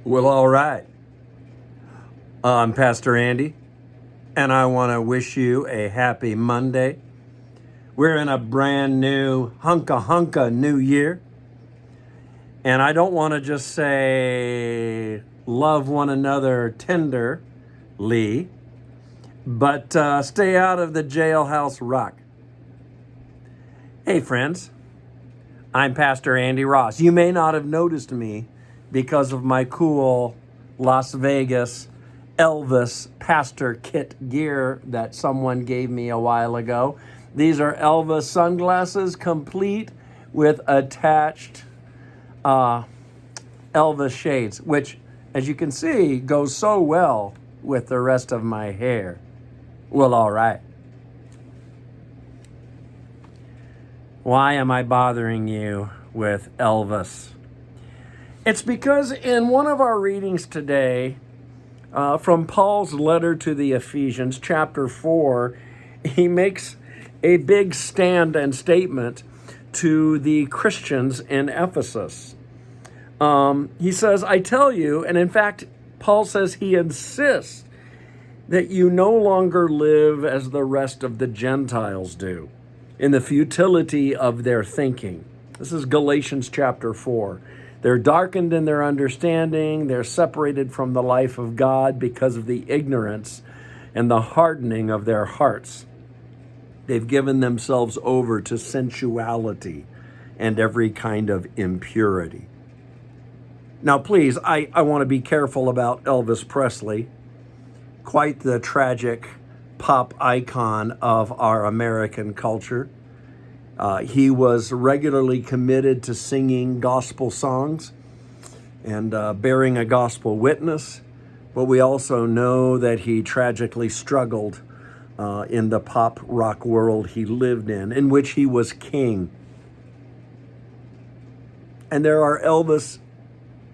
Well, all right. I'm Pastor Andy, and I want to wish you a happy Monday. We're in a brand new hunka new year, and I don't want to just say love one another tenderly, but stay out of the jailhouse rock. Hey, friends, I'm Pastor Andy Ross. You may not have noticed me because of my cool Las Vegas Elvis pastor kit gear that someone gave me a while ago. These are Elvis sunglasses, complete with attached Elvis shades, which, as you can see, goes so well with the rest of my hair. Well, all right. Why am I bothering you with Elvis? It's because in one of our readings today, from Paul's letter to the Ephesians, chapter 4, he makes a big stand and statement to the Christians in Ephesus. He says, I tell you, and in fact, Paul says he insists that you no longer live as the rest of the Gentiles do, in the futility of their thinking. This is Galatians chapter 4. They're darkened in their understanding. They're separated from the life of God because of the ignorance and the hardening of their hearts. They've given themselves over to sensuality and every kind of impurity. Now, please, I want to be careful about Elvis Presley, quite the tragic pop icon of our American culture. He was regularly committed to singing gospel songs and bearing a gospel witness, but we also know that he tragically struggled in the pop rock world he lived in which he was king. And there are Elvis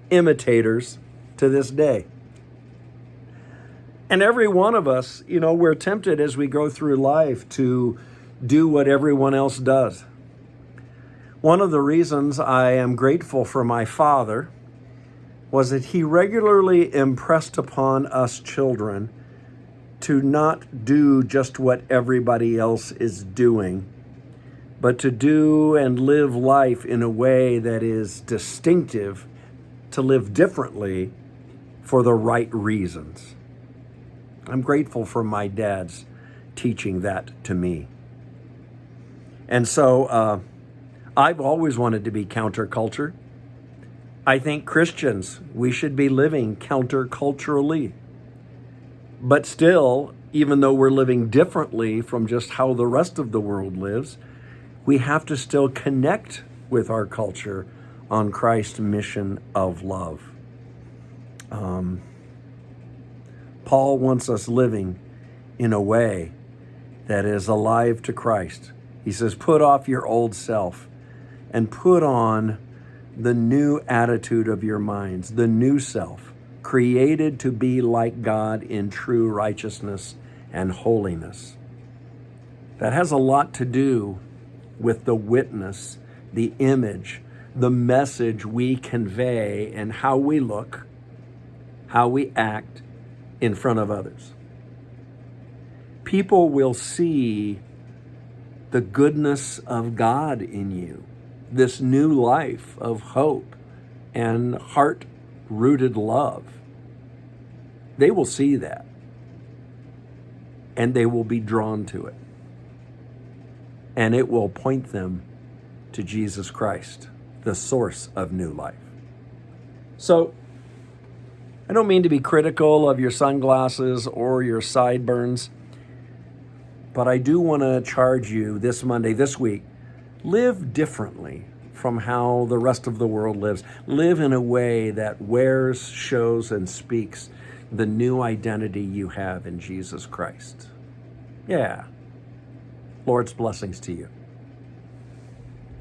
imitators to this day. And every one of us, we're tempted as we go through life to do what everyone else does. One of the reasons I am grateful for my father was that he regularly impressed upon us children to not do just what everybody else is doing, but to do and live life in a way that is distinctive, to live differently for the right reasons. I'm grateful for my dad's teaching that to me. And so I've always wanted to be counterculture. I think Christians, we should be living counterculturally. But still, even though we're living differently from just how the rest of the world lives, we have to still connect with our culture on Christ's mission of love. Paul wants us living in a way that is alive to Christ. He says, put off your old self and put on the new attitude of your minds, the new self, created to be like God in true righteousness and holiness. That has a lot to do with the witness, the image, the message we convey, and how we look, how we act in front of others. People will see the goodness of God in you, this new life of hope and heart-rooted love. They will see that, and they will be drawn to it. And it will point them to Jesus Christ, the source of new life. So, I don't mean to be critical of your sunglasses or your sideburns, but I do want to charge you this Monday, this week, live differently from how the rest of the world lives. Live in a way that wears, shows, and speaks the new identity you have in Jesus Christ. Yeah. Lord's blessings to you.